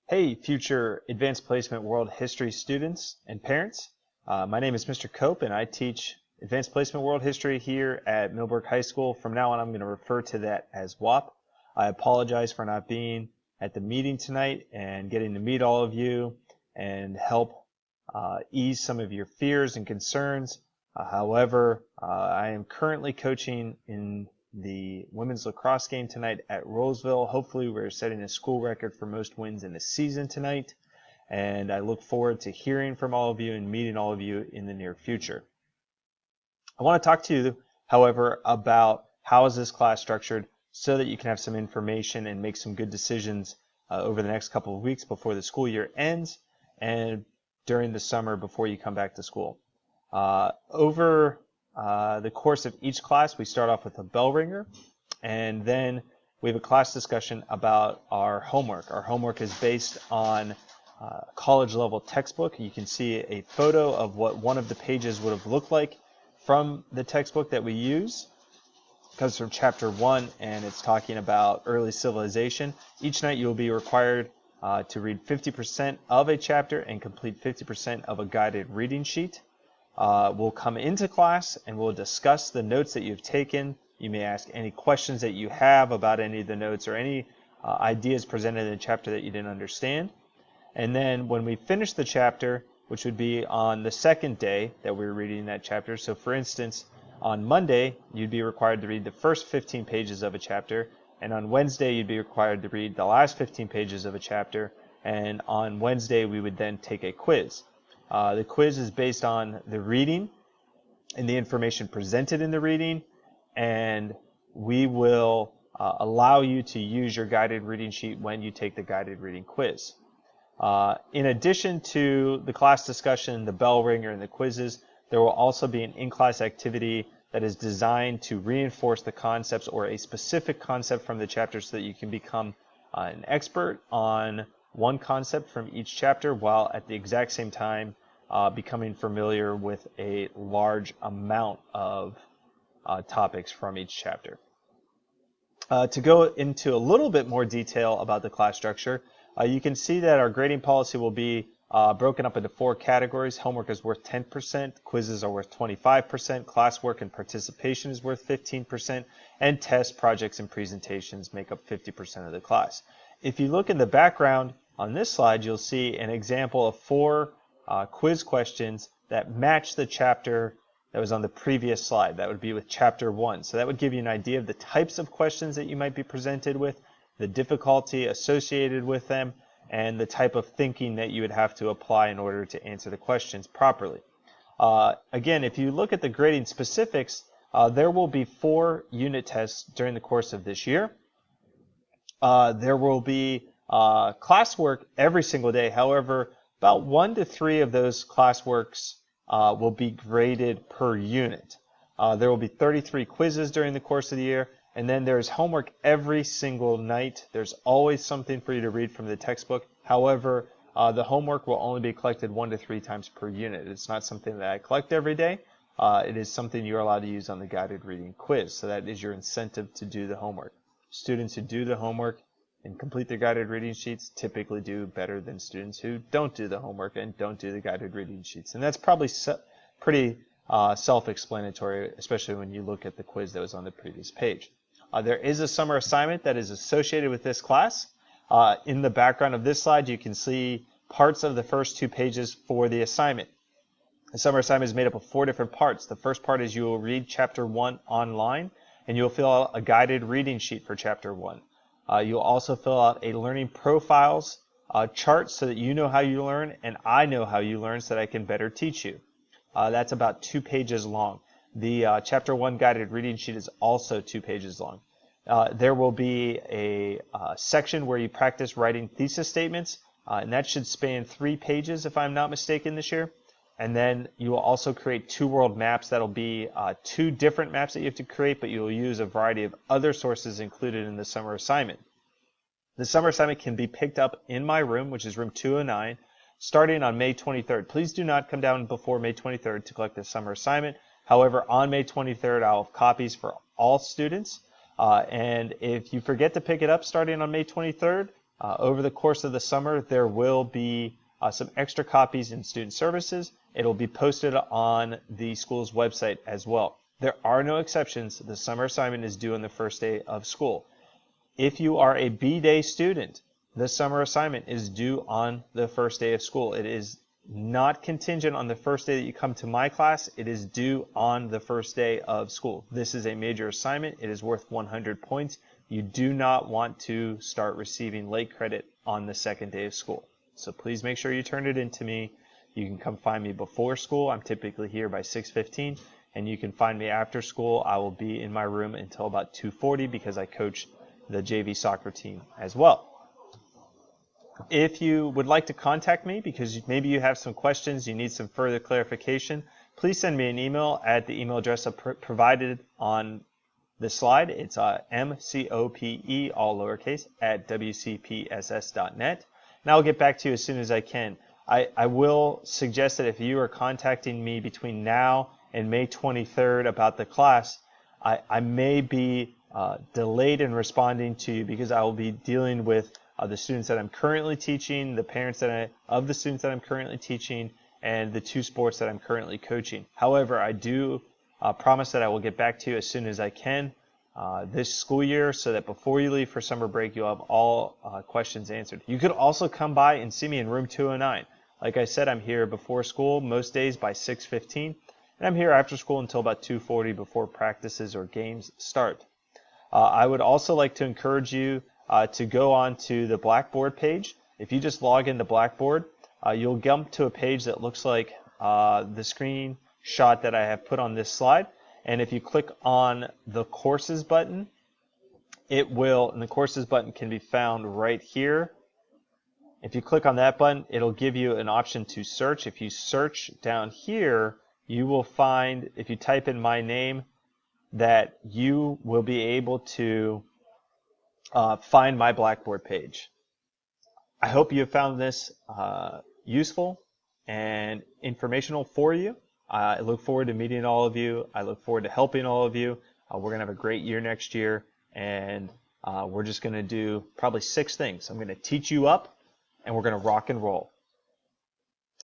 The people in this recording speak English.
Hey, future Advanced Placement World History students and parents. My name is Mr. Cope, and I teach Advanced Placement World History here at Millbrook High School. From now on, I'm going to refer to that as WAP. I apologize for not being at the meeting tonight and getting to meet all of you and help ease some of your fears and concerns. However, I am currently coaching in the women's lacrosse game tonight at Roseville. Hopefully we're setting a school record for most wins in the season tonight, and I look forward to hearing from all of you and meeting all of you in the near future. I want to talk to you, however, about how is this class structured so that you can have some information and make some good decisions over the next couple of weeks before the school year ends and during the summer before you come back to school. Over the course of each class, we start off with a bell ringer, and then we have a class discussion about our homework. Our homework is based on college level textbook. You can see a photo of what one of the pages would have looked like from the textbook that we use. It comes from chapter 1, and it's talking about early civilization. Each night you'll be required to read 50% of a chapter and complete 50% of a guided reading sheet. We'll come into class and we'll discuss the notes that you've taken. You may ask any questions that you have about any of the notes or any ideas presented in the chapter that you didn't understand. And then when we finish the chapter, which would be on the second day that we're reading that chapter, so for instance, on Monday, you'd be required to read the first 15 pages of a chapter, and on Wednesday, you'd be required to read the last 15 pages of a chapter, and on Wednesday, we would then take a quiz. The quiz is based on the reading and the information presented in the reading, and we will allow you to use your guided reading sheet when you take the guided reading quiz. In addition to the class discussion, the bell ringer, and the quizzes, there will also be an in-class activity that is designed to reinforce the concepts or a specific concept from the chapter so that you can become an expert on one concept from each chapter while at the exact same time becoming familiar with a large amount of topics from each chapter. To go into a little bit more detail about the class structure, you can see that our grading policy will be broken up into 4 categories. Homework is worth 10%, quizzes are worth 25%, classwork and participation is worth 15%, and tests, projects, and presentations make up 50% of the class. If you look in the background on this slide, you'll see an example of 4 quiz questions that match the chapter that was on the previous slide. That would be with chapter 1. So that would give you an idea of the types of questions that you might be presented with, the difficulty associated with them, and the type of thinking that you would have to apply in order to answer the questions properly. Again, if you look at the grading specifics, there will be 4 unit tests during the course of this year. There will be classwork every single day. However, about 1 to 3 of those classworks will be graded per unit. There will be 33 quizzes during the course of the year, and then there's homework every single night. There's always something for you to read from the textbook. However, the homework will only be collected 1 to 3 times per unit. It's not something that I collect every day. It is something you're allowed to use on the guided reading quiz, so that is your incentive to do the homework. Students who do the homework and complete their guided reading sheets typically do better than students who don't do the homework and don't do the guided reading sheets. And that's probably pretty self-explanatory, especially when you look at the quiz that was on the previous page. There is a summer assignment that is associated with this class. In the background of this slide, you can see parts of the first 2 pages for the assignment. The summer assignment is made up of 4 different parts. The first part is you will read chapter 1 online, and you'll fill out a guided reading sheet for chapter 1. You'll also fill out a learning profiles chart so that you know how you learn and I know how you learn so that I can better teach you. That's about 2 pages long. The chapter 1 guided reading sheet is also 2 pages long. There will be a section where you practice writing thesis statements, and that should span 3 pages if I'm not mistaken this year. And then you will also create 2 world maps. That'll be 2 different maps that you have to create, but you will use a variety of other sources included in the summer assignment. The summer assignment can be picked up in my room, which is room 209, starting on May 23rd. Please do not come down before May 23rd to collect the summer assignment. However, on May 23rd, I'll have copies for all students. And if you forget to pick it up starting on May 23rd, Over the course of the summer, there will be some extra copies in Student Services. It'll be posted on the school's website as well. There are no exceptions. The summer assignment is due on the first day of school. If you are a B-Day student, the summer assignment is due on the first day of school. It is not contingent on the first day that you come to my class. It is due on the first day of school. This is a major assignment. It is worth 100 points. You do not want to start receiving late credit on the second day of school. So please make sure you turn it in to me. You can come find me before school. I'm typically here by 6:15, and you can find me after school. I will be in my room until about 2:40 because I coach the JV soccer team as well. If you would like to contact me because maybe you have some questions, you need some further clarification, please send me an email at the email address provided on the slide. It's MCOPE, all lowercase, at WCPSS.net. And I'll get back to you as soon as I can. I will suggest that if you are contacting me between now and May 23rd about the class, I may be delayed in responding to you because I will be dealing with the students that I'm currently teaching, the parents of the students that I'm currently teaching, and the 2 sports that I'm currently coaching. However, I do promise that I will get back to you as soon as I can this school year so that before you leave for summer break, you'll have all questions answered. You could also come by and see me in room 209. Like I said, I'm here before school most days by 6:15, and I'm here after school until about 2:40 before practices or games start. I would also like to encourage you to go on to the Blackboard page. If you just log into Blackboard, you'll jump to a page that looks like the screenshot that I have put on this slide. And if you click on the Courses button, and the Courses button can be found right here. If you click on that button, it'll give you an option to search. If you search down here, you will find, if you type in my name, that you will be able to find my Blackboard page. I hope you have found this useful and informational for you. I look forward to meeting all of you. I look forward to helping all of you. We're going to have a great year next year, and we're just going to do probably 6 things. I'm going to teach you up, and we're going to rock and roll.